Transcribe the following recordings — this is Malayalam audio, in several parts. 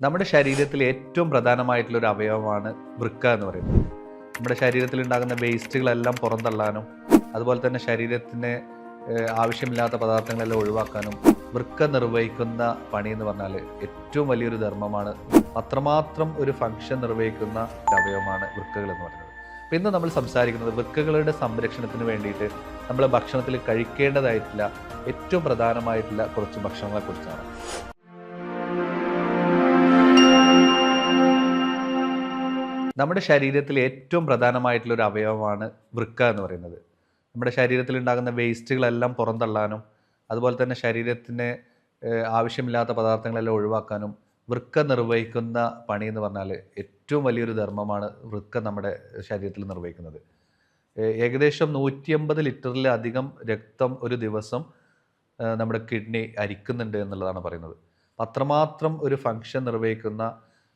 നമ്മുടെ ശരീരത്തിൽ ഏറ്റവും പ്രധാനമായിട്ടുള്ള ഒരു അവയവമാണ് വൃക്ക എന്ന് പറയുന്നത്. നമ്മുടെ ശരീരത്തിൽ ഉണ്ടാകുന്ന വേസ്റ്റുകളെല്ലാം പുറന്തള്ളാനും അതുപോലെ തന്നെ ശരീരത്തിന് ആവശ്യമില്ലാത്ത പദാർത്ഥങ്ങളെല്ലാം ഒഴിവാക്കാനും വൃക്ക നിർവഹിക്കുന്ന പണി എന്ന് പറഞ്ഞാൽ ഏറ്റവും വലിയൊരു ധർമ്മമാണ്. അത്രമാത്രം ഒരു ഫംഗ്ഷൻ നിർവഹിക്കുന്ന ഒരു അവയവമാണ് വൃക്കകൾ എന്ന് പറയുന്നത്. അപ്പോൾ ഇന്ന് നമ്മൾ സംസാരിക്കുന്നത് വൃക്കകളുടെ സംരക്ഷണത്തിന് വേണ്ടിയിട്ട് നമ്മൾ ഭക്ഷണത്തിൽ കഴിക്കേണ്ടതായിട്ടുള്ള ഏറ്റവും പ്രധാനമായിട്ടുള്ള കുറച്ച് ഭക്ഷണങ്ങളെക്കുറിച്ചാണ്. നമ്മുടെ ശരീരത്തിൽ ഏറ്റവും പ്രധാനമായിട്ടുള്ള ഒരു അവയവമാണ് വൃക്ക എന്ന് പറയുന്നത്. നമ്മുടെ ശരീരത്തിൽ ഉണ്ടാകുന്ന വേസ്റ്റുകളെല്ലാം പുറന്തള്ളാനും അതുപോലെ തന്നെ ശരീരത്തിന് ആവശ്യമില്ലാത്ത പദാർത്ഥങ്ങളെല്ലാം ഒഴിവാക്കാനും വൃക്ക നിർവഹിക്കുന്ന പണി എന്ന് പറഞ്ഞാൽ ഏറ്റവും വലിയൊരു ധർമ്മമാണ് വൃക്ക നമ്മുടെ ശരീരത്തിൽ നിർവഹിക്കുന്നത്. ഏകദേശം 150 ലിറ്ററിലധികം രക്തം ഒരു ദിവസം നമ്മുടെ കിഡ്നി അരിക്കുന്നുണ്ട് എന്നുള്ളതാണ് പറയുന്നത്. അത്രമാത്രം ഒരു ഫംഗ്ഷൻ നിർവഹിക്കുന്ന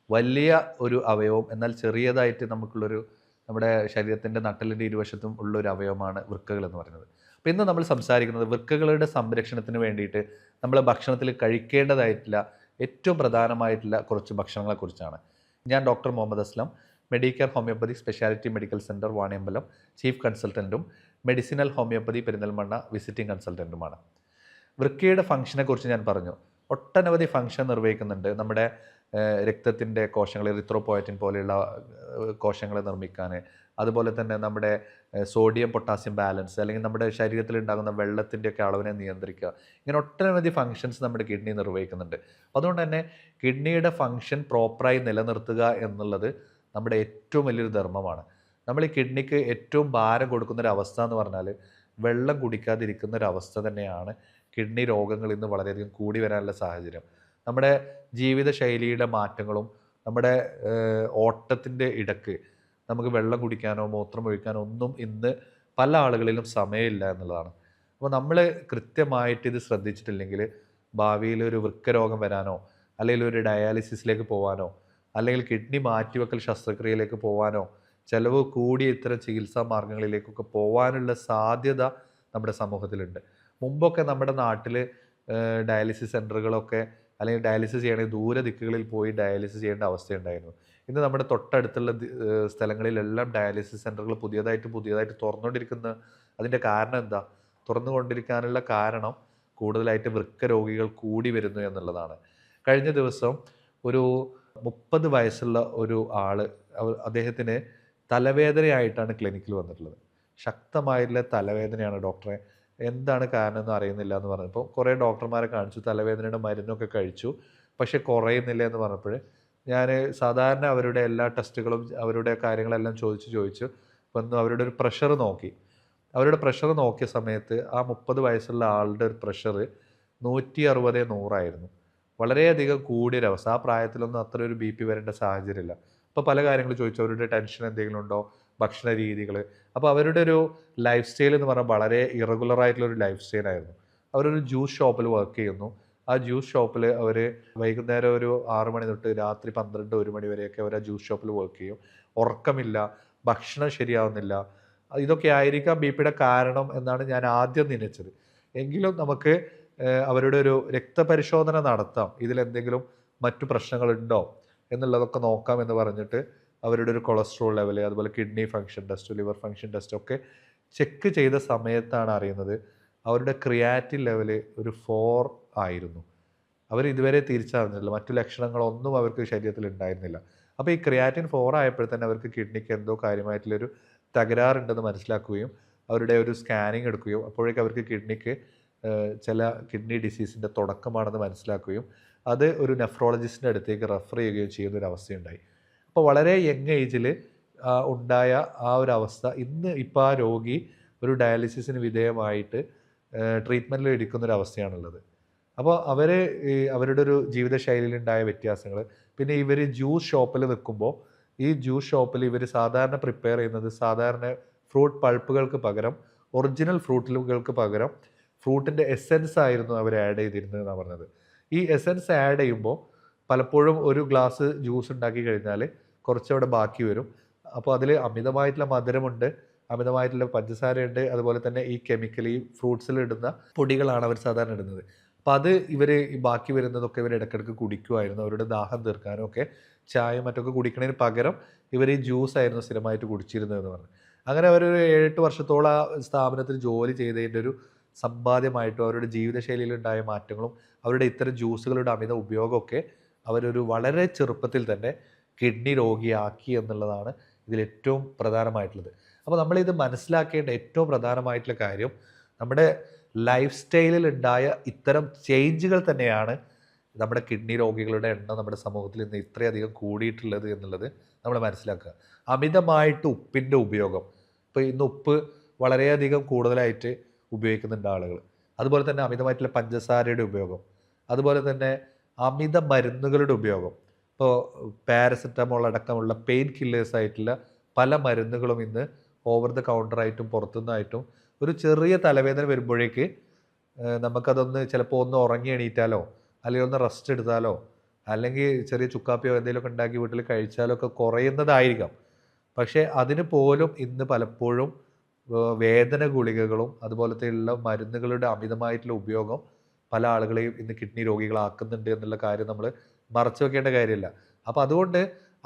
വലിയ ഒരു അവയവം, എന്നാൽ ചെറിയതായിട്ട് നമ്മുടെ ശരീരത്തിൻ്റെ നട്ടലിൻ്റെ ഇരുവശത്തും ഉള്ളൊരു അവയവമാണ് വൃക്കകൾ എന്ന് പറയുന്നത്. അപ്പോൾ ഇന്ന് നമ്മൾ സംസാരിക്കുന്നത് വൃക്കകളുടെ സംരക്ഷണത്തിന് വേണ്ടിയിട്ട് നമ്മൾ ഭക്ഷണത്തിൽ കഴിക്കേണ്ടതായിട്ടുള്ള ഏറ്റവും പ്രധാനമായിട്ടുള്ള കുറച്ച് ഭക്ഷണങ്ങളെക്കുറിച്ചാണ്. ഞാൻ doctor Muhammad Aslam, Medicare homeopathy speciality medical centre Vaniyambalam chief കൺസൾട്ടൻറ്റും മെഡിസിനൽ ഹോമിയോപ്പതി പെരിന്തൽമണ്ണ വിസിറ്റിംഗ് കൺസൾട്ടൻറ്റുമാണ്. വൃക്കയുടെ ഫംഗ്ഷനെക്കുറിച്ച് ഞാൻ പറഞ്ഞു. ഒട്ടനവധി ഫംഗ്ഷൻ നിർവഹിക്കുന്നുണ്ട്. നമ്മുടെ രക്തത്തിൻ്റെ കോശങ്ങൾ, എറിത്രോപോയറ്റിൻ പോലെയുള്ള കോശങ്ങളെ നിർമ്മിക്കാൻ, അതുപോലെ തന്നെ നമ്മുടെ സോഡിയം പൊട്ടാസ്യം ബാലൻസ്, അല്ലെങ്കിൽ നമ്മുടെ ശരീരത്തിൽ ഉണ്ടാകുന്ന വെള്ളത്തിൻ്റെയൊക്കെ അളവിനെ നിയന്ത്രിക്കുക, ഇങ്ങനെ ഒട്ടനവധി ഫങ്ഷൻസ് നമ്മുടെ കിഡ്നി നിർവഹിക്കുന്നുണ്ട്. അതുകൊണ്ട് തന്നെ കിഡ്നിയുടെ ഫങ്ഷൻ പ്രോപ്പറായി നിലനിർത്തുക എന്നുള്ളത് നമ്മുടെ ഏറ്റവും വലിയൊരു ധർമ്മമാണ്. നമ്മൾ ഈ കിഡ്നിക്ക് ഏറ്റവും ഭാരം കൊടുക്കുന്നൊരവസ്ഥ എന്ന് പറഞ്ഞാൽ വെള്ളം കുടിക്കാതിരിക്കുന്ന ഒരവസ്ഥ തന്നെയാണ്. കിഡ്നി രോഗങ്ങൾ ഇന്ന് വളരെയധികം കൂടി വരാനുള്ള സാഹചര്യം നമ്മുടെ ജീവിതശൈലിയുടെ മാറ്റങ്ങളും നമ്മുടെ ഓട്ടത്തിൻ്റെ ഇടയ്ക്ക് നമുക്ക് വെള്ളം കുടിക്കാനോ മൂത്രം ഒഴിക്കാനോ ഒന്നും ഇന്ന് പല ആളുകളിലും സമയമില്ല എന്നുള്ളതാണ്. അപ്പോൾ നമ്മൾ കൃത്യമായിട്ട് ഇത് ശ്രദ്ധിച്ചിട്ടില്ലെങ്കിൽ ഭാവിയിൽ ഒരു വൃക്കരോഗം വരാനോ അല്ലെങ്കിൽ ഒരു ഡയാലിസിസിലേക്ക് പോകാനോ അല്ലെങ്കിൽ കിഡ്നി മാറ്റിവെക്കൽ ശസ്ത്രക്രിയയിലേക്ക് പോകാനോ ചിലവ് കൂടിയ ഇത്തരം ചികിത്സാ മാർഗങ്ങളിലേക്കൊക്കെ പോകാനുള്ള സാധ്യത നമ്മുടെ സമൂഹത്തിലുണ്ട്. മുമ്പൊക്കെ നമ്മുടെ നാട്ടിൽ ഡയാലിസിസ് സെൻ്ററുകളൊക്കെ അല്ലെങ്കിൽ ഡയാലിസിസ് ചെയ്യണമെങ്കിൽ ദൂര ദിക്കുകളിൽ പോയി ഡയാലിസിസ് ചെയ്യേണ്ട അവസ്ഥയുണ്ടായിരുന്നു. ഇന്ന് നമ്മുടെ തൊട്ടടുത്തുള്ള സ്ഥലങ്ങളിലെല്ലാം ഡയാലിസിസ് സെൻ്ററുകൾ പുതിയതായിട്ട് തുറന്നുകൊണ്ടിരിക്കുന്ന അതിൻ്റെ കാരണം എന്താ? തുറന്നുകൊണ്ടിരിക്കാനുള്ള കാരണം കൂടുതലായിട്ട് വൃക്ക രോഗികൾ കൂടി വരുന്നു എന്നുള്ളതാണ്. കഴിഞ്ഞ ദിവസം ഒരു 30 വയസ്സുള്ള ഒരു ആൾ, അദ്ദേഹത്തിന് തലവേദനയായിട്ടാണ് ക്ലിനിക്കിൽ വന്നിട്ടുള്ളത്. ശക്തമായിട്ടുള്ള തലവേദനയാണ്, ഡോക്ടറെ എന്താണ് കാരണം എന്ന് അറിയുന്നില്ല എന്ന് പറഞ്ഞപ്പോൾ കുറേ ഡോക്ടർമാരെ കാണിച്ചു, തലവേദനയുടെ മരുന്നൊക്കെ കഴിച്ചു, പക്ഷേ കുറയുന്നില്ല എന്ന് പറഞ്ഞപ്പോൾ ഞാൻ സാധാരണ അവരുടെ എല്ലാ ടെസ്റ്റുകളും അവരുടെ കാര്യങ്ങളെല്ലാം ചോദിച്ചു വന്നു. അവരുടെ ഒരു പ്രഷർ നോക്കി. അവരുടെ പ്രഷർ നോക്കിയ സമയത്ത് ആ 30 വയസ്സുള്ള ആളുടെ ഒരു പ്രഷർ 160/100 വളരെയധികം കൂടിയൊരവസ്ഥ. ആ പ്രായത്തിലൊന്നും അത്ര ഒരു BP വരേണ്ട സാഹചര്യമില്ല. അപ്പോൾ പല കാര്യങ്ങൾ ചോദിച്ചു. അവരുടെ ടെൻഷൻ എന്തെങ്കിലും ഉണ്ടോ, ഭക്ഷണ രീതികൾ. അപ്പോൾ അവരുടെ ഒരു ലൈഫ് സ്റ്റൈൽ എന്ന് പറഞ്ഞാൽ വളരെ ഇറഗുലറായിട്ടുള്ളൊരു ലൈഫ് സ്റ്റൈലായിരുന്നു. അവരൊരു ജ്യൂസ് ഷോപ്പിൽ വർക്ക് ചെയ്യുന്നു. ആ ജ്യൂസ് ഷോപ്പിൽ അവർ വൈകുന്നേരം ഒരു 6 മണി തൊട്ട് രാത്രി 12-1 മണി വരെയൊക്കെ അവർ ആ ജ്യൂസ് ഷോപ്പിൽ വർക്ക് ചെയ്യും. ഉറക്കമില്ല, ഭക്ഷണം ശരിയാവുന്നില്ല. ഇതൊക്കെ ആയിരിക്കാം BPയുടെ കാരണം എന്നാണ് ഞാൻ ആദ്യം നനച്ചത്. എങ്കിലും നമുക്ക് അവരുടെ ഒരു രക്തപരിശോധന നടത്താം, ഇതിലെന്തെങ്കിലും മറ്റു പ്രശ്നങ്ങളുണ്ടോ എന്നുള്ളതൊക്കെ നോക്കാം എന്ന് പറഞ്ഞിട്ട് അവരുടെ ഒരു കൊളസ്ട്രോൾ ലെവൽ, അതുപോലെ kidney function test, liver function test ഒക്കെ ചെക്ക് ചെയ്ത സമയത്താണ് അറിയുന്നത് അവരുടെ ക്രിയാറ്റിൻ ലെവൽ ഒരു 4 ആയിരുന്നു. അവർ ഇതുവരെ തിരിച്ചറിഞ്ഞില്ല, മറ്റു ലക്ഷണങ്ങളൊന്നും അവർക്ക് ശരീരത്തിൽ ഉണ്ടായിരുന്നില്ല. അപ്പോൾ ഈ ക്രിയാറ്റിൻ 4 ആയപ്പോൾ തന്നെ അവർക്ക് കിഡ്നിക്ക് എന്തോ കാര്യമായിട്ടുള്ളൊരു തകരാറുണ്ടെന്ന് മനസ്സിലാക്കുകയും അവരുടെ ഒരു സ്കാനിങ് എടുക്കുകയും അപ്പോഴേക്കും അവർക്ക് കിഡ്നിക്ക് ചില കിഡ്നി ഡിസീസിൻ്റെ തുടക്കമാണെന്ന് മനസ്സിലാക്കുകയും അത് ഒരു നെഫ്രോളജിസ്റ്റിൻ്റെ അടുത്തേക്ക് റെഫർ ചെയ്യുകയും ചെയ്യുന്നൊരവസ്ഥയുണ്ടായി. അപ്പോൾ വളരെ യങ് ഏജിൽ ഉണ്ടായ ആ ഒരു അവസ്ഥ ഇപ്പോൾ ആ രോഗി ഒരു ഡയാലിസിസിന് വിധേയമായിട്ട് ട്രീറ്റ്മെൻറ്റിൽ എടുക്കുന്നൊരവസ്ഥയാണുള്ളത്. അപ്പോൾ അവരുടെ ഒരു ജീവിതശൈലിയിലുണ്ടായ വ്യത്യാസങ്ങൾ, പിന്നെ ഇവർ ജ്യൂസ് ഷോപ്പിൽ നിൽക്കുമ്പോൾ ഈ ജ്യൂസ് ഷോപ്പിൽ ഇവർ സാധാരണ പ്രിപ്പയർ ചെയ്യുന്നത് സാധാരണ ഫ്രൂട്ട് പൾപ്പുകൾക്ക് പകരം ഒറിജിനൽ ഫ്രൂട്ടുകൾക്ക് പകരം ഫ്രൂട്ടിൻ്റെ എസെൻസ് ആയിരുന്നു അവർ ആഡ് ചെയ്തിരുന്നത് എന്നാണ് പറഞ്ഞത്. ഈ എസെൻസ് ആഡ് ചെയ്യുമ്പോൾ പലപ്പോഴും ഒരു ഗ്ലാസ് ജ്യൂസ് ഉണ്ടാക്കി കഴിഞ്ഞാൽ കുറച്ചവിടെ ബാക്കി വരും. അപ്പോൾ അതിൽ അമിതമായിട്ടുള്ള മധുരമുണ്ട്, അമിതമായിട്ടുള്ള പഞ്ചസാരയുണ്ട്, അതുപോലെ തന്നെ ഈ കെമിക്കലി ഫ്രൂട്ട്സിൽ ഇടുന്ന പൊടികളാണ് അവർ സാധാരണ ഇടുന്നത്. അപ്പം അത് ഇവർ ബാക്കി വരുന്നതൊക്കെ ഇവർ ഇടയ്ക്കിടയ്ക്ക് കുടിക്കുമായിരുന്നു. അവരുടെ ദാഹം തീർക്കാനും ഒക്കെ ചായ മറ്റൊക്കെ കുടിക്കുന്നതിന് പകരം ഇവർ ഈ ജ്യൂസായിരുന്നു സ്ഥിരമായിട്ട് കുടിച്ചിരുന്നതെന്ന് പറഞ്ഞു. അങ്ങനെ അവരൊരു 7-8 വർഷത്തോളം ആ സ്ഥാപനത്തിൽ ജോലി ചെയ്തതിൻ്റെ ഒരു സമ്പാദ്യമായിട്ടും അവരുടെ ജീവിതശൈലിയിലുണ്ടായ മാറ്റങ്ങളും അവരുടെ ഇത്തരം ജ്യൂസുകളുടെ അമിത ഉപയോഗമൊക്കെ അവരൊരു വളരെ ചെറുപ്പത്തിൽ തന്നെ കിഡ്നി രോഗിയാക്കി എന്നുള്ളതാണ് ഇതിലേറ്റവും പ്രധാനമായിട്ടുള്ളത്. അപ്പോൾ നമ്മളിത് മനസ്സിലാക്കേണ്ട ഏറ്റവും പ്രധാനമായിട്ടുള്ള കാര്യം നമ്മുടെ ലൈഫ് സ്റ്റൈലിൽ ഉണ്ടായ ഇത്തരം ചേഞ്ചുകൾ തന്നെയാണ് നമ്മുടെ കിഡ്നി രോഗികളുടെ എണ്ണം നമ്മുടെ സമൂഹത്തിൽ ഇന്ന് ഇത്രയധികം കൂടിയിട്ടുള്ളത് എന്നുള്ളത് നമ്മൾ മനസ്സിലാക്കുക. അമിതമായിട്ട് ഉപ്പിൻ്റെ ഉപയോഗം, ഇപ്പോൾ ഇന്ന് ഉപ്പ് വളരെയധികം കൂടുതലായിട്ട് ഉപയോഗിക്കുന്നുണ്ട് ആളുകൾ. അതുപോലെ തന്നെ അമിതമായിട്ടുള്ള പഞ്ചസാരയുടെ ഉപയോഗം, അതുപോലെ തന്നെ അമിത മരുന്നുകളുടെ ഉപയോഗം. ഇപ്പോൾ പാരസെറ്റമോൾ അടക്കമുള്ള പെയിൻ കില്ലേഴ്സ് ആയിട്ടുള്ള പല മരുന്നുകളും ഇന്ന് ഓവർ ദ കൗണ്ടറായിട്ടും പുറത്തുനിന്നായിട്ടും ഒരു ചെറിയ തലവേദന വരുമ്പോഴേക്ക് നമുക്കതൊന്ന് ചിലപ്പോൾ ഒന്ന് ഉറങ്ങി എണീറ്റാലോ അല്ലെങ്കിൽ ഒന്ന് റെസ്റ്റ് എടുത്താലോ അല്ലെങ്കിൽ ചെറിയ ചുക്കാപ്പിയോ എന്തെങ്കിലുമൊക്കെ ഉണ്ടാക്കി വീട്ടിൽ കഴിച്ചാലോ ഒക്കെ കുറയുന്നതായിരിക്കാം. പക്ഷേ അതിന് പോലും ഇന്ന് പലപ്പോഴും വേദന ഗുളികകളും അതുപോലത്തെയുള്ള മരുന്നുകളുടെ അമിതമായിട്ടുള്ള ഉപയോഗം പല ആളുകളെയും ഇന്ന് കിഡ്നി രോഗികളാക്കുന്നുണ്ട് എന്നുള്ള കാര്യം നമ്മൾ മറച്ചു വെക്കേണ്ട കാര്യമില്ല. അപ്പോൾ അതുകൊണ്ട്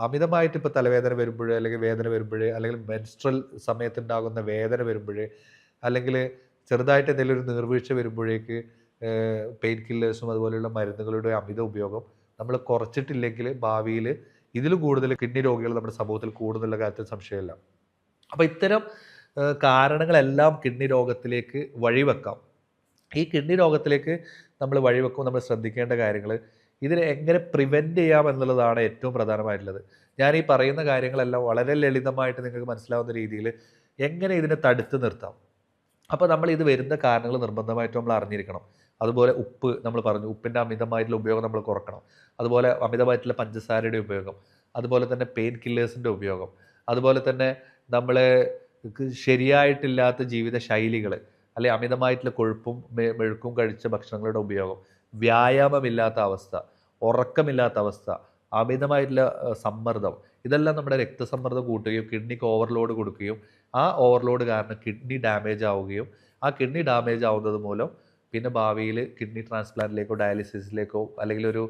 അമിതമായിട്ട് ഇപ്പോൾ തലവേദന വരുമ്പോൾ അല്ലെങ്കിൽ വേദന വരുമ്പോൾ അല്ലെങ്കിൽ മെൻസ്ട്രൽ സമയത്തുണ്ടാകുന്ന വേദന വരുമ്പോൾ അല്ലെങ്കിൽ ചെറുതായിട്ട് എന്തെങ്കിലും ഒരു നീർവീഴ്ച വരുമ്പോഴേക്ക് പെയിൻ കില്ലേഴ്സും അതുപോലെയുള്ള മരുന്നുകളുടെ അമിത ഉപയോഗം നമ്മൾ കുറച്ചിട്ടില്ലെങ്കിൽ ഭാവിയിൽ ഇതിലും കൂടുതൽ കിഡ്നി രോഗികൾ നമ്മുടെ സമൂഹത്തിൽ കൂടുന്നുള്ള കാര്യത്തിൽ സംശയമില്ല. അപ്പോൾ ഇത്തരം കാരണങ്ങളെല്ലാം കിഡ്നി രോഗത്തിലേക്ക് വഴിവെക്കാം. ഈ കിഡ്നി രോഗത്തിലേക്ക് നമ്മൾ വഴിവെക്കുമ്പോൾ നമ്മൾ ശ്രദ്ധിക്കേണ്ട കാര്യങ്ങൾ ഇതിനെ എങ്ങനെ പ്രിവെൻറ്റ് ചെയ്യാം എന്നുള്ളതാണ് ഏറ്റവും പ്രധാനമായിട്ടുള്ളത്. ഞാൻ ഈ പറയുന്ന കാര്യങ്ങളെല്ലാം വളരെ ലളിതമായിട്ട് നിങ്ങൾക്ക് മനസ്സിലാവുന്ന രീതിയിൽ എങ്ങനെ ഇതിനെ തടുത്ത് നിർത്താം. അപ്പോൾ നമ്മൾ ഇത് വരുന്ന കാരണങ്ങൾ നിർബന്ധമായിട്ടും നമ്മൾ അറിഞ്ഞിരിക്കണം. അതുപോലെ ഉപ്പ് നമ്മൾ പറഞ്ഞു, ഉപ്പിൻ്റെ അമിതമായിട്ടുള്ള ഉപയോഗം നമ്മൾ കുറക്കണം. അതുപോലെ അമിതമായിട്ടുള്ള പഞ്ചസാരയുടെ ഉപയോഗം, അതുപോലെ തന്നെ പെയിൻ കില്ലേഴ്സിൻ്റെ ഉപയോഗം, അതുപോലെ തന്നെ നമ്മൾ ശരിയായിട്ടില്ലാത്ത ജീവിത ശൈലികൾ അല്ലെങ്കിൽ അമിതമായിട്ടുള്ള കൊഴുപ്പും മെഴുക്കും കഴിച്ച ഭക്ഷണങ്ങളുടെ ഉപയോഗം, വ്യായാമമില്ലാത്ത അവസ്ഥ, ഉറക്കമില്ലാത്ത അവസ്ഥ, അമിതമായിട്ടുള്ള സമ്മർദ്ദം, ഇതെല്ലാം നമ്മുടെ രക്തസമ്മർദ്ദം കൂട്ടുകയും കിഡ്നിക്ക് ഓവർലോഡ് കൊടുക്കുകയും ആ ഓവർലോഡ് കാരണം കിഡ്നി ഡാമേജ് ആവുകയും ആ കിഡ്നി ഡാമേജ് ആവുന്നത് മൂലം പിന്നെ ഭാവിയിൽ കിഡ്നി ട്രാൻസ്പ്ലാന്റിലേക്കോ ഡയാലിസിസിലേക്കോ അല്ലെങ്കിൽ ഒരു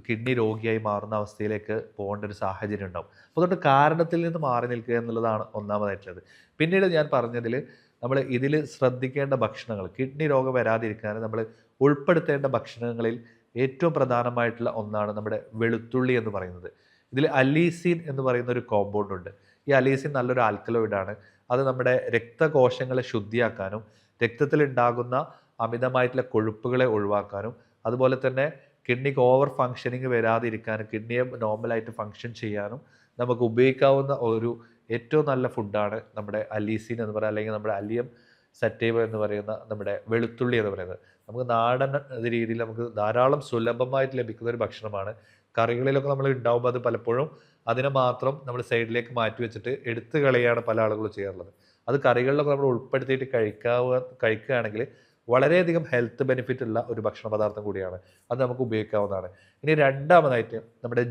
കിഡ്നി രോഗിയായി മാറുന്ന അവസ്ഥയിലേക്ക് പോകേണ്ട ഒരു സാഹചര്യം ഉണ്ടാവും. അപ്പോൾ അതുകൊണ്ട് കാരണത്തിൽ നിന്ന് മാറി നിൽക്കുക എന്നുള്ളതാണ് ഒന്നാമതായിട്ടുള്ളത്. പിന്നീട് ഞാൻ പറഞ്ഞതിൽ നമ്മൾ ഇതിൽ ശ്രദ്ധിക്കേണ്ട ഭക്ഷണങ്ങൾ, കിഡ്നി രോഗം വരാതിരിക്കാൻ നമ്മൾ ഉൾപ്പെടുത്തേണ്ട ഭക്ഷണങ്ങളിൽ ഏറ്റവും പ്രധാനമായിട്ടുള്ള ഒന്നാണ് നമ്മുടെ വെളുത്തുള്ളി എന്ന് പറയുന്നത്. ഇതിൽ അലീസിൻ എന്ന് പറയുന്ന ഒരു കോമ്പൗണ്ട് ഉണ്ട്. ഈ അലീസിൻ നല്ലൊരു ആൽക്കലോയിഡാണ്. അത് നമ്മുടെ രക്തകോശങ്ങളെ ശുദ്ധിയാക്കാനും രക്തത്തിലുണ്ടാകുന്ന അമിതമായിട്ടുള്ള കൊഴുപ്പുകളെ ഒഴിവാക്കാനും അതുപോലെ തന്നെ കിഡ്നിക്ക് ഓവർ ഫങ്ഷനിങ് വരാതിരിക്കാനും കിഡ്നിയെ നോർമലായിട്ട് ഫങ്ഷൻ ചെയ്യാനും നമുക്ക് ഉപയോഗിക്കാവുന്ന ഒരു ഏറ്റവും നല്ല ഫുഡാണ് നമ്മുടെ അലീസിൻ എന്ന് പറയുക, അല്ലെങ്കിൽ നമ്മുടെ അലിയം സറ്റൈവ എന്ന് പറയുന്ന നമ്മുടെ വെളുത്തുള്ളി എന്ന് പറയുന്നത്. നമുക്ക് നാടൻ രീതിയിൽ നമുക്ക് ധാരാളം സുലഭമായിട്ട് ലഭിക്കുന്ന ഒരു ഭക്ഷണമാണ്. കറികളിലൊക്കെ നമ്മൾ ഉണ്ടാകുമ്പോൾ അത് പലപ്പോഴും അതിനെ മാത്രം നമ്മൾ സൈഡിലേക്ക് മാറ്റി വെച്ചിട്ട് എടുത്തു കളയാണ് പല ആളുകളും ചെയ്യാറുള്ളത്. അത് കറികളിലൊക്കെ നമ്മൾ ഉൾപ്പെടുത്തിയിട്ട് കഴിക്കുകയാണെങ്കിൽ വളരെയധികം ഹെൽത്ത് ബെനിഫിറ്റ് ഉള്ള ഒരു ഭക്ഷണ പദാർത്ഥം കൂടിയാണ്. അത് നമുക്ക് ഉപയോഗിക്കാവുന്നതാണ്. ഇനി രണ്ടാമതായിട്ട് നമ്മുടെ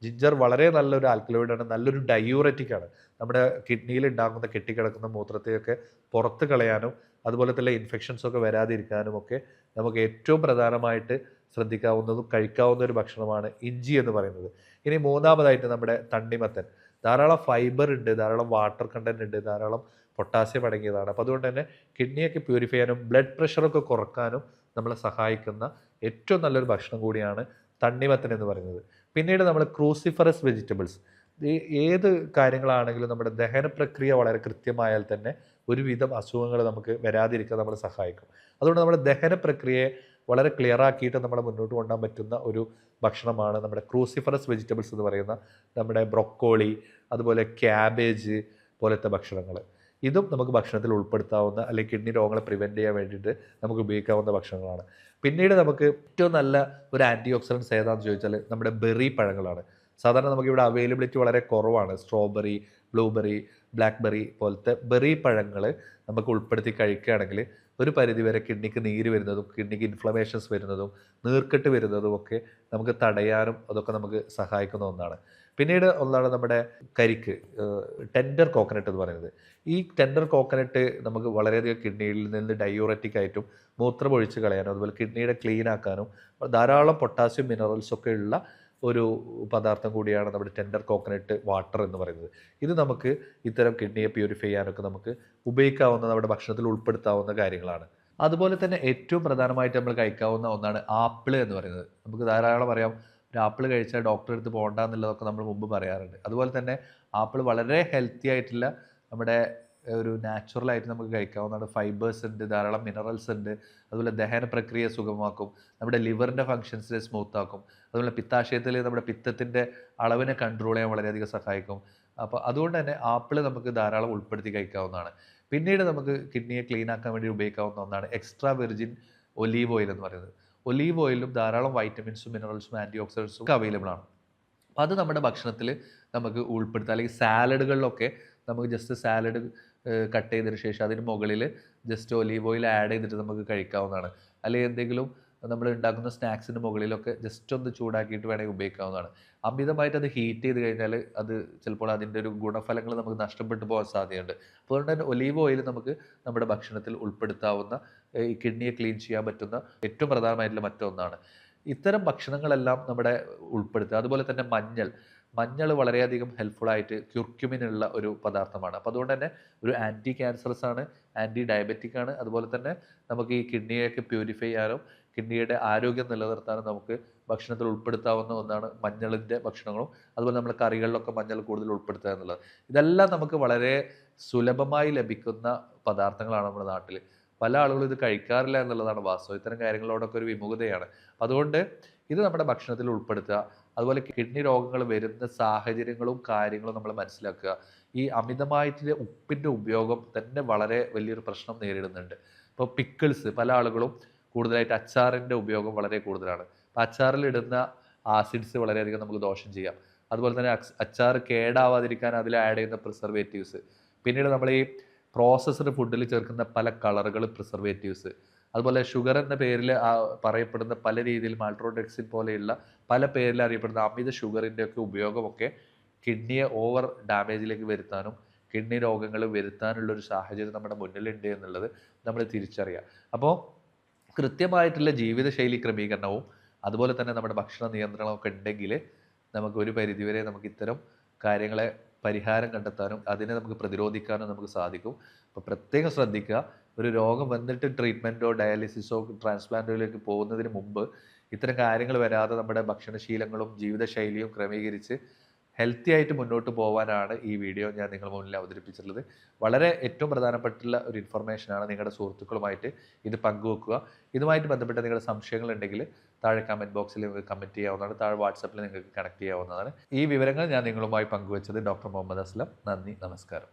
ജിഞ്ചർ വളരെ നല്ലൊരു ആൽക്കലോയിഡാണ്, നല്ലൊരു ഡയൂററ്റിക് ആണ്. നമ്മുടെ കിഡ്നിയിൽ ഉണ്ടാകുന്ന കെട്ടിക്കിടക്കുന്ന മൂത്രത്തെയൊക്കെ പുറത്ത് കളയാനും അതുപോലെ തന്നെ ഇൻഫെക്ഷൻസൊക്കെ വരാതിരിക്കാനും ഒക്കെ നമുക്ക് ഏറ്റവും പ്രധാനമായിട്ട് ശ്രദ്ധിക്കാവുന്നതും കഴിക്കാവുന്ന ഒരു ഭക്ഷണമാണ് ഇഞ്ചി എന്ന് പറയുന്നത്. ഇനി മൂന്നാമതായിട്ട് നമ്മുടെ തണ്ണിമത്തൻ, ധാരാളം ഫൈബർ ഉണ്ട്, ധാരാളം വാട്ടർ കണ്ടന്റ് ഉണ്ട്, ധാരാളം പൊട്ടാസ്യം അടങ്ങിയതാണ്. അപ്പോൾ അതുകൊണ്ട് തന്നെ കിഡ്നിയൊക്കെ പ്യൂരിഫൈ ചെയ്യാനും ബ്ലഡ് പ്രഷറൊക്കെ കുറക്കാനും നമ്മളെ സഹായിക്കുന്ന ഏറ്റവും നല്ലൊരു ഭക്ഷണം കൂടിയാണ് തണ്ണിമത്തൻ എന്ന് പറയുന്നത്. പിന്നീട് നമ്മൾ ക്രൂസിഫറസ് വെജിറ്റബിൾസ്, ഈ ഏത് കാര്യങ്ങളാണെങ്കിലും നമ്മുടെ ദഹന പ്രക്രിയ വളരെ കൃത്യമായാൽ തന്നെ ഒരുവിധം അസുഖങ്ങൾ നമുക്ക് വരാതിരിക്കാൻ നമ്മളെ സഹായിക്കും. അതുകൊണ്ട് നമ്മുടെ ദഹന പ്രക്രിയയെ വളരെ ക്ലിയർ ആക്കിയിട്ട് നമ്മളെ മുന്നോട്ട് കൊണ്ടുപോകാൻ പറ്റുന്ന ഒരു ഭക്ഷണമാണ് നമ്മുടെ ക്രൂസിഫറസ് വെജിറ്റബിൾസ് എന്ന് പറയുന്ന നമ്മുടെ ബ്രൊക്കോളി, അതുപോലെ ക്യാബേജ് പോലത്തെ ഭക്ഷണങ്ങൾ. ഇതും നമുക്ക് ഭക്ഷണത്തിൽ ഉൾപ്പെടുത്താവുന്ന അല്ലെങ്കിൽ കിഡ്നി രോഗങ്ങളെ പ്രിവെൻറ്റ് ചെയ്യാൻ വേണ്ടിയിട്ട് നമുക്ക് ഉപയോഗിക്കാവുന്ന ഭക്ഷണങ്ങളാണ്. പിന്നീട് നമുക്ക് ഏറ്റവും നല്ല ഒരു ആൻറ്റി ഓക്സിഡൻസ് ഏതാണെന്ന് ചോദിച്ചാൽ നമ്മുടെ ബെറി പഴങ്ങളാണ്. സാധാരണ നമുക്കിവിടെ അവൈലബിലിറ്റി വളരെ കുറവാണ്. സ്ട്രോബെറി, ബ്ലൂബെറി, ബ്ലാക്ക്ബെറി പോലത്തെ ബെറി പഴങ്ങൾ നമുക്ക് ഉൾപ്പെടുത്തി കഴിക്കുകയാണെങ്കിൽ ഒരു പരിധിവരെ കിഡ്നിക്ക് നീര് വരുന്നതും കിഡ്നിക്ക് ഇൻഫ്ലമേഷൻസ് വരുന്നതും നീർക്കെട്ട് വരുന്നതും ഒക്കെ നമുക്ക് തടയാനും അതൊക്കെ നമുക്ക് സഹായിക്കുന്ന ഒന്നാണ്. പിന്നീട് ഒന്നാണ് നമ്മുടെ കരിക്ക്, ടെൻഡർ കോക്കനട്ട് എന്ന് പറയുന്നത്. ഈ ടെൻഡർ കോക്കനട്ട് നമുക്ക് വളരെയധികം കിഡ്നിയിൽ നിന്ന് ഡയൂററ്റിക് ആയിട്ടും മൂത്രം ഒഴിച്ച് കളയാനും അതുപോലെ കിഡ്നിയുടെ ക്ലീൻ ആക്കാനും ധാരാളം പൊട്ടാസ്യം മിനറൽസ് ഒക്കെ ഉള്ള ഒരു പദാർത്ഥം കൂടിയാണ് നമ്മുടെ ടെൻഡർ കോക്കനട്ട് വാട്ടർ എന്ന് പറയുന്നത്. ഇത് നമുക്ക് ഇത്തരം കിഡ്നിയെ പ്യൂരിഫൈ ചെയ്യാനൊക്കെ നമുക്ക് ഉപയോഗിക്കാവുന്ന, നമ്മുടെ ഭക്ഷണത്തിൽ ഉൾപ്പെടുത്താവുന്ന കാര്യങ്ങളാണ്. അതുപോലെ തന്നെ ഏറ്റവും പ്രധാനമായിട്ട് നമ്മൾ കഴിക്കാവുന്ന ഒന്നാണ് ആപ്പിൾ എന്ന് പറയുന്നത്. നമുക്ക് ധാരാളം അറിയാം, ഒരു ആപ്പിൾ കഴിച്ചാൽ ഡോക്ടറെ അടുത്ത് പോകണ്ട എന്നുള്ളതൊക്കെ നമ്മൾ മുമ്പ് പറയാറുണ്ട്. അതുപോലെ തന്നെ ആപ്പിൾ വളരെ ഹെൽത്തി ആയിട്ടുള്ള നമ്മുടെ ഒരു നാച്ചുറലായിട്ട് നമുക്ക് കഴിക്കാവുന്നതാണ്. ഫൈബേഴ്സ് ഉണ്ട്, ധാരാളം മിനറൽസ് ഉണ്ട്. അതുപോലെ ദഹന പ്രക്രിയ സുഗമമാക്കും, നമ്മുടെ ലിവറിൻ്റെ ഫങ്ഷൻസിനെ സ്മൂത്ത് ആക്കും. അതുപോലെ പിത്താശയത്തിൽ നമ്മുടെ പിത്തത്തിൻ്റെ അളവിനെ കൺട്രോൾ ചെയ്യാൻ വളരെയധികം സഹായിക്കും. അപ്പോൾ അതുകൊണ്ട് തന്നെ ആപ്പിൾ നമുക്ക് ധാരാളം ഉൾപ്പെടുത്തി കഴിക്കാവുന്നതാണ്. പിന്നീട് നമുക്ക് കിഡ്നിയെ ക്ലീൻ ആക്കാൻ വേണ്ടി ഉപയോഗിക്കാവുന്ന ഒന്നാണ് എക്സ്ട്രാ വെർജിൻ ഒലീവ് ഓയിൽ എന്ന് പറയുന്നത്. ഒലീവ് ഓയിലും ധാരാളം വൈറ്റമിൻസും മിനറൽസും ആൻറ്റി ഓക്സിഡൻസും ഒക്കെ അവൈലബിൾ ആണ്. അപ്പോൾ അത് നമ്മുടെ ഭക്ഷണത്തിൽ നമുക്ക് ഉൾപ്പെടുത്താം. അല്ലെങ്കിൽ സാലഡുകളിലൊക്കെ നമുക്ക് ജസ്റ്റ് സാലഡ് കട്ട് ചെയ്തതിന് ശേഷം അതിന് മുകളിൽ ജസ്റ്റ് ഒലീവ് ഓയിൽ ആഡ് ചെയ്തിട്ട് നമുക്ക് കഴിക്കാവുന്നതാണ്. അല്ലെങ്കിൽ എന്തെങ്കിലും നമ്മൾ ഉണ്ടാക്കുന്ന സ്നാക്സിന് മുകളിലൊക്കെ ജസ്റ്റ് ഒന്ന് ചൂടാക്കിയിട്ട് വേണമെങ്കിൽ ഉപയോഗിക്കാവുന്നതാണ്. അമിതമായിട്ട് അത് ഹീറ്റ് ചെയ്ത് കഴിഞ്ഞാൽ അത് ചിലപ്പോൾ അതിൻ്റെ ഒരു ഗുണഫലങ്ങൾ നമുക്ക് നഷ്ടപ്പെട്ടു പോകാൻ സാധ്യതയുണ്ട്. അതുകൊണ്ട് തന്നെ ഒലീവ് ഓയിൽ നമുക്ക് നമ്മുടെ ഭക്ഷണത്തിൽ ഉൾപ്പെടുത്താവുന്ന, ഈ കിഡ്നിയെ ക്ലീൻ ചെയ്യാൻ പറ്റുന്ന ഏറ്റവും പ്രധാനമായിട്ടുള്ള മറ്റൊന്നാണ്. ഇത്തരം ഭക്ഷണങ്ങളെല്ലാം നമ്മുടെ ഉൾപ്പെടുത്തുക. അതുപോലെ തന്നെ മഞ്ഞൾ വളരെയധികം ഹെൽപ്ഫുള്ളായിട്ട് ക്യുർക്യുമിനുള്ള ഒരു പദാർത്ഥമാണ്. അപ്പോൾ അതുകൊണ്ട് തന്നെ ഒരു ആൻറ്റി ക്യാൻസറസ് ആണ്, ആൻറ്റി ഡയബറ്റിക് ആണ്. അതുപോലെ തന്നെ നമുക്ക് ഈ കിഡ്നിയൊക്കെ പ്യൂരിഫൈ ചെയ്യാനും കിഡ്നിയുടെ ആരോഗ്യം നിലനിർത്താനും നമുക്ക് ഭക്ഷണത്തിൽ ഉൾപ്പെടുത്താവുന്ന ഒന്നാണ് മഞ്ഞളിൻ്റെ ഭക്ഷണങ്ങളും. അതുപോലെ നമ്മുടെ കറികളിലൊക്കെ മഞ്ഞൾ കൂടുതൽ ഉൾപ്പെടുത്തുക എന്നുള്ളത്. ഇതെല്ലാം നമുക്ക് വളരെ സുലഭമായി ലഭിക്കുന്ന പദാർത്ഥങ്ങളാണ് നമ്മുടെ നാട്ടിൽ. പല ആളുകളും ഇത് കഴിക്കാറില്ല എന്നുള്ളതാണ് വാസ്തവം. ഇത്തരം കാര്യങ്ങളോടൊക്കെ ഒരു വിമുഖതയാണ്. അതുകൊണ്ട് ഇത് നമ്മുടെ ഭക്ഷണത്തിൽ ഉൾപ്പെടുത്തുക. അതുപോലെ കിഡ്നി രോഗങ്ങൾ വരുന്ന സാഹചര്യങ്ങളും കാര്യങ്ങളും നമ്മൾ മനസ്സിലാക്കുക. ഈ അമിതമായിട്ട് ഉപ്പിൻ്റെ ഉപയോഗം തന്നെ വളരെ വലിയൊരു പ്രശ്നം നേരിടുന്നുണ്ട്. ഇപ്പോൾ പിക്കിൾസ്, പല ആളുകളും കൂടുതലായിട്ട് അച്ചാറിൻ്റെ ഉപയോഗം വളരെ കൂടുതലാണ്. അപ്പോൾ അച്ചാറിലിടുന്ന ആസിഡ്സ് വളരെയധികം നമുക്ക് ദോഷം ചെയ്യാം. അതുപോലെ തന്നെ അച്ചാർ കേടാവാതിരിക്കാൻ അതിൽ ആഡ് ചെയ്യുന്ന പ്രിസർവേറ്റീവ്സ്, പിന്നീട് നമ്മൾ ഈ പ്രോസസ്ഡ് ഫുഡിൽ ചേർക്കുന്ന പല കളറുകൾ പ്രിസർവേറ്റീവ്സ്, അതുപോലെ ഷുഗർ എന്ന പേരിൽ പറയപ്പെടുന്ന പല രീതിയിൽ മാൾട്ടോഡെക്സിൻ പോലെയുള്ള പല പേരിൽ അറിയപ്പെടുന്ന അമിത ഷുഗറിൻ്റെ ഒക്കെ ഉപയോഗമൊക്കെ കിഡ്നിയെ ഓവർ ഡാമേജിലേക്ക് വരുത്താനും കിഡ്നി രോഗങ്ങൾ വരുത്താനുള്ളൊരു സാഹചര്യം നമ്മുടെ മുന്നിലുണ്ട് എന്നുള്ളത് നമ്മൾ തിരിച്ചറിയുക. അപ്പോൾ കൃത്യമായിട്ടുള്ള ജീവിതശൈലി ക്രമീകരണവും അതുപോലെ തന്നെ നമ്മുടെ ഭക്ഷണ നിയന്ത്രണമൊക്കെ ഉണ്ടെങ്കിൽ നമുക്ക് ഒരു പരിധിവരെ നമുക്ക് ഇത്തരം കാര്യങ്ങളെ പരിഹാരം കണ്ടെത്താനും അതിനെ നമുക്ക് പ്രതിരോധിക്കാനും നമുക്ക് സാധിക്കും. അപ്പോൾ പ്രത്യേകം ശ്രദ്ധിക്കുക, ഒരു രോഗം വന്നിട്ട് ട്രീറ്റ്മെൻറ്റോ ഡയാലിസിസോ ട്രാൻസ്പ്ലാന്റിലേക്ക് പോകുന്നതിന് മുമ്പ് ഇത്തരം കാര്യങ്ങൾ വരാതെ നമ്മുടെ ഭക്ഷണശീലങ്ങളും ജീവിതശൈലിയും ക്രമീകരിച്ച് ഹെൽത്തി ആയിട്ട് മുന്നോട്ട് പോകാനാണ് ഈ വീഡിയോ ഞാൻ നിങ്ങളുടെ മുന്നിൽ അവതരിപ്പിച്ചിട്ടുള്ളത്. വളരെ ഏറ്റവും പ്രധാനപ്പെട്ടുള്ള ഒരു ഇൻഫർമേഷനാണ്. നിങ്ങളുടെ സുഹൃത്തുക്കളുമായിട്ട് ഇത് പങ്കുവെക്കുക. ഇതുമായിട്ട് ബന്ധപ്പെട്ട നിങ്ങളുടെ സംശയങ്ങളുണ്ടെങ്കിൽ താഴെ കമൻറ്റ് ബോക്സിൽ നിങ്ങൾക്ക് കമൻറ്റ് ചെയ്യാവുന്നതാണ്. താഴെ വാട്സപ്പിൽ നിങ്ങൾക്ക് കണക്ട് ചെയ്യാവുന്നതാണ്. ഈ വിവരങ്ങൾ ഞാൻ നിങ്ങളുമായി പങ്കുവെച്ചത് ഡോക്ടർ മുഹമ്മദ് അസ്ലം. നന്ദി, നമസ്കാരം.